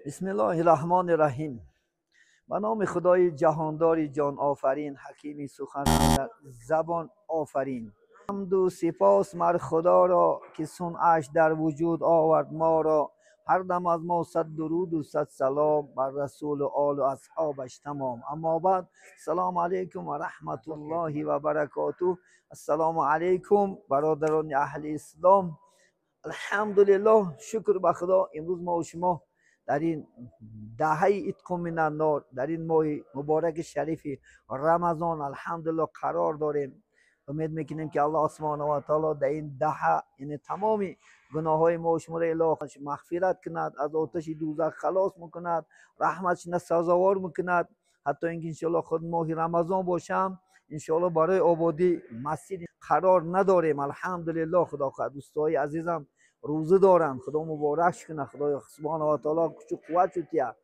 بسم الله الرحمن الرحیم. به نام خدای جهاندار جان آفرین، حکیمی سخن در زبان آفرین. حمد و سپاس مر خدا را که صنعش در وجود آورد ما را. هر دم از ما صد درود و صد سلام بر رسول و آل و اصحابش تمام. اما بعد، السلام علیکم و رحمت الله و برکاته. السلام علیکم برادران اهل اسلام. الحمدلله، شکر به خدا. امروز ما و شما در این دهه اتق من النار، در این ماه مبارک شریف رمضان الحمدلله قرار داریم. امید میکنیم که الله سبحانه و تعالی در این دهه یعنی تمام گناه های ما و شما را الهی مغفرت کند، از آتش دوزخ خلاص میکند، رحمتش سزاوار میکند. حتی اینکه انشاءالله خود ماه رمضان باشم انشاءالله برای آبادی مسجد قرار نداریم. الحمدلله خدا خواهد دوستای عزیزم روزه دارن، خدا مبارک کنه، خدای سبحانه و تعالی کچو قوت چوتیا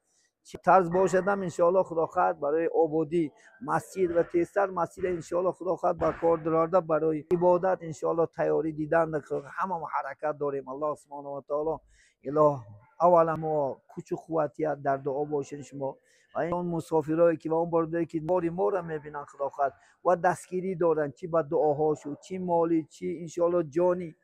چه طرز باشدم انشاءالله خدا خواهد برای آبادی مسجد و تیسر مسجد انشاءالله خدا خواهد بر کار درآورده برای عبادت انشاءالله تیاری دیدن همه حرکت داریم. الله سبحانه و تعالی اله اولا ما کچو قوتیا در دعا باشین شما و اون مسافرایی که و اون برداری که باری ما را میبینن خدا خواهد و دستگیری دارن، چی با دعاهاشو، چی مالی، چی انشاءالله جانی،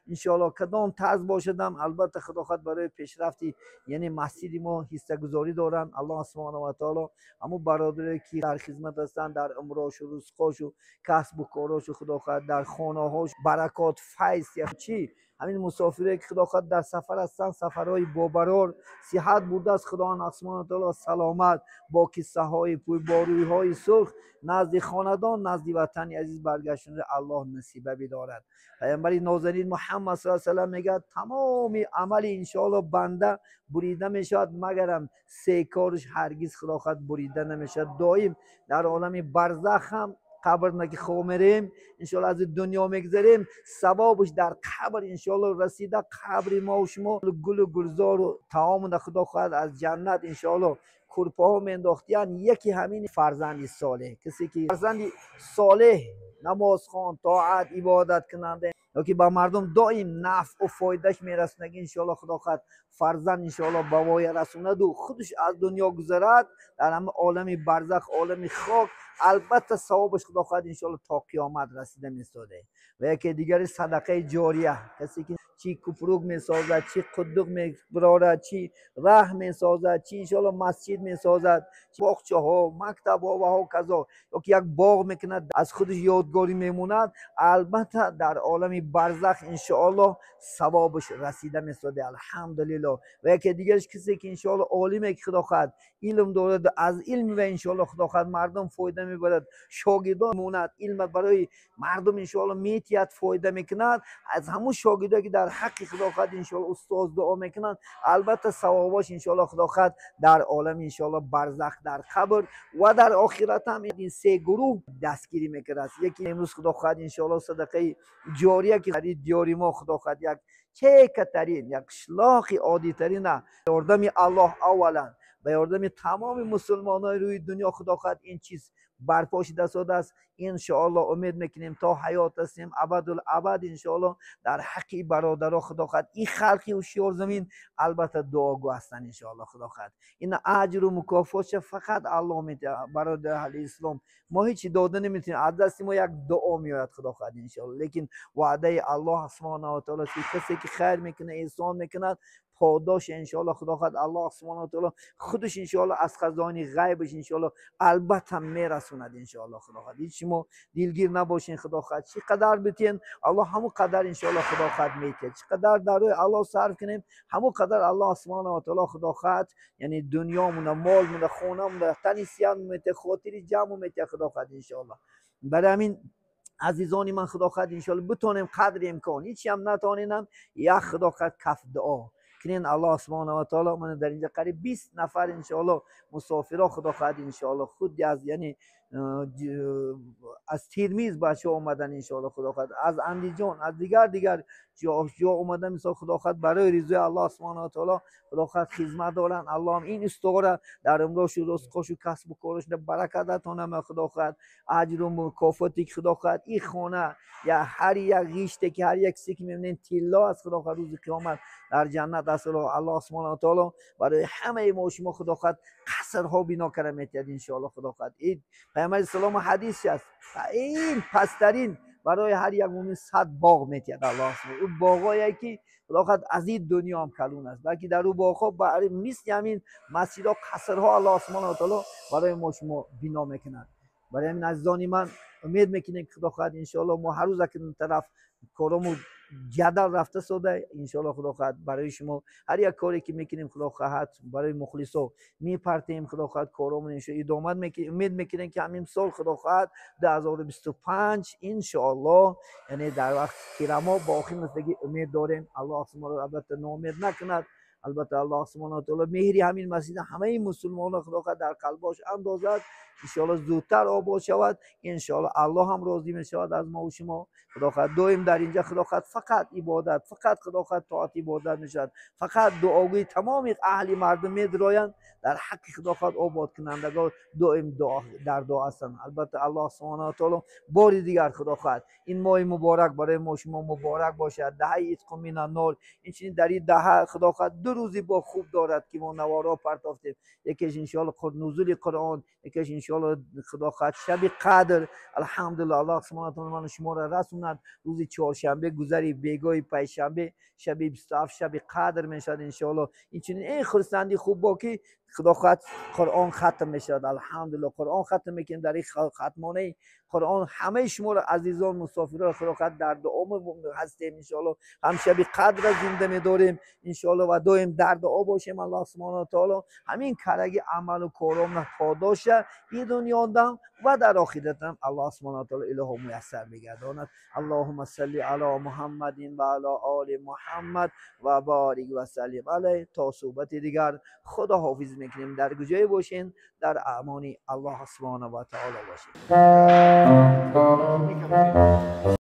انشاءالله کدام طرز باشدم البته خدا خواهد برای پیشرفتی یعنی مسجد ما حصه گذاری دارن. الله سبحانه و تعالی اما برادری که در خدمت هستند در امراش و رزقاش و کسب و کاراش خدا خواهد در خانه هاش برکات فیض چی همین مسافری که خدا خواهد در سفر هستند، سفرهای بابرار صحت بوده است، خدا سبحانه و تعالی سلامت با کیسه های پول باروی های سرخ نزد خاندان نزد وطن عزیز برگشتن الله نصیب بدارد. پیامبر نازنین محمد صلی الله علیه و سلم میگه تمام عمل انشاءالله بنده بریده میشد مگرم سه کارش هرگز خدا خواهد بریده نمیشد. دائم در عالم برزخ هم قبر نگی خواه میریم انشاءالله از دنیا میگذریم، ثوابش در قبر انشاءالله رسیده. قبر ما و شما گل و گلزار و تمام خدا خواهد از جنت انشاءالله کرپه ها مینداختیان. یکی همین فرزند صالح، کسی که فرزند صالح نماز خوان طاعت عبادت کننده که با مردم دائم نفع و فایدهش میرسونه، انشاءالله خدا خواهد فرزند انشاءالله به وای رسوند و خودش از دنیا گذرد در همه عالم برزخ عالم خاک. البته ثوابش خدا خواهد انشاءالله تا قیامت رسیده میستاده. و یکی دیگر صدقه جاریه، کسی که چی کپروگ میسازد، چی قدوق میبرارد، چی راه میسازد، چی انشاءالله مسجد میسازد، باغچه ها مکتب ها و ها کذا، یا که یک باغ میکند از خودش یادگاری میموند، البته در عالم برزخ انشاءالله ثوابش رسیده میستاده. الحمدلله. و یکی دیگرش کسی که انشاءالله عالمه که خدا خواهد علم دارد، از علم و انشاءالله خدا خواهد مردم فایده میبرد، شاگردان موند علم برای مردم انشاءالله میتیاد فایده میکند، از همون شاگردایی که در حق خدا خواهد انشاءالله استاد دعا میکنند البته ثوابش انشاءالله خدا خواهد در عالم انشاءالله برزخ در قبر و در آخرت هم این سه گروه دستگیری میکرد. یکی امروز خدا خواهد انشاءالله صدقه جاریه که در دیاری ما خدا خواهد یک چکترین یک شلاخی عادی ترین یاردم الله اولا به یاردم تمام مسلمانای روی دنیا خدا خواهد این چیز برپا شده ساده است. انشاءالله امید میکنیم تا حیات هستیم ابدالابد انشاءالله در حق برادرها خدا خواهد این خلقی و شیار زمین البته دعاگو هستن انشاءالله خدا خواهد این اجر و مکافاتش فقط الله میده. برادر اهل اسلام ما هیچی داده نمیتونیم، از دست ما یک دعا میاد خدا خواهد انشاءالله، لیکن وعده الله سبحانه و تعالی کسی که خیر میکنه احسان میکنه پاداش انشاءالله خدا خواهد الله سبحانه و تعالی خودش انشاءالله از خزانه غیبش انشاءالله البته میرسوند انشاءالله خدا خواهد. هیچ شما دلگیر نباشین خدا خواهد چی قدر بتین الله همون قدر انشاءالله خدا خواهد میته، چی قدر در روی الله صرف کنیم همون قدر الله سبحانه و تعالی خدا خواهد یعنی دنیامون مالمون خونمون تنیسیان میته خاطری جمع میته خدا خواهد انشاءالله. برای همین عزیزانی من خدا خواهد انشاءالله بتونیم قدر امکان هیچی هم نتونینم یک خدا خواهد کف دعا کنین الله سبحانه و تعالی. من در اینجا قریب 20 نفر انشاءالله مسافرها خدا خواهد انشاءالله خود از یعنی از تیرمیز بچه اومدن انشاءالله خدا خواهد، از اندیجان، از دیگر جا اومدن مثال خدا خواهد برای رضای الله سبحانه و تعالی خدا خواهد خدمت دارن. الله هم این استوره در امروز رزقش و کسب و کارش برکت دهتونه خدا خواهد، اجر و مکافاتی که خدا خواهد این خانه یا هر یک ریشته که هر یک چیزی که میبینین طلا از خدا خواهد روز قیامت در جنت است. الله سبحانه و تعالی برای همه ما شما خدا خواهد قصرها بنا کرده میتید انشاءالله خدا خواهد. این پیامبر اسلام حدیث است این پسترین برای هر یک مومن 100 باغ میتید الله سبحانه. اون باغایی که خدا خواهد از این دنیا هم کلون است، بلکه در اون باغها برای مثل همین مسجدها قصرها الله سبحانه و تعالی برای ما شما بنا میکند. برای همین عزیزان من امید میکنیم که خدا خواهد انشاءالله ما هر روز که اون طرف کارمون جدل رفته سوده انشاءالله خدا خواهد برای شما هر یک کاری که میکنیم خدا خواهد برای مخلصا میپرتیم خدا خواهد کارمون انشاءالله ادامه میکنیم. امید میکنیم که همین سال خدا خواهد 2025 انشاءالله یعنی در وقت کرما باقی مثل امید داریم. الله سبحانه البته ناامید نکند. البته الله سبحانه و تعالی مهری همین مسجد همه مسلمانان خدا خواهد در قلبش اندازد انشاءالله زودتر آباد شود. انشاءالله الله هم راضی می شود از ما و شما. خدا خواهد دویم در اینجا خدا خواهد فقط عبادت، فقط خدا خواهد طاعت عبادت میشد، فقط دعاگوی تمام اهل مردم میدرایند در حق خدا خواهد آباد کنندگان دویم دعا در دعا هستند. البته الله سبحانه و تعالی بار دیگر خدا خواهد این ماه مبارک برای ما شما مبارک باشد. دهه عتق من النار این چنین در این دهه خدا خواهد دو روزی با خوب دارد که ما نوارا پرتافتیم. یکیش انشاءالله نزول قرآن، یکیش انشاءالله خدا خواهد شب قدر. الحمدلله الله سبحانه و تعالی من شما را رسوند روز چهارشنبه گذری بیگاه پنجشنبه شب 27 شب قدر میشد انشاءالله. این چنین این خرسندی خوب با که خدا خواهد قرآن ختم میشد. الحمدلله قرآن ختم میکنیم. در این ختمانه قرآن همه شما را عزیزان مسافران خدا خواهد در دعا هستیم انشاءالله. هم شب قدر زنده میداریم انشاءالله و دائم در دعا باشیم. الله سبحانه و تعالی همین کارگی عمل و کارام پاداش این دنیا دم و در آخرت هم الله سبحانه و تعالی اله میسر بگرداند. اللهم صل علی محمد و علی آل محمد و بارک و سلم علیه. تا صحبت دیگر خدا حافظ میکنیم. در کجای باشین در امان الله سبحانه و تعالی باشین.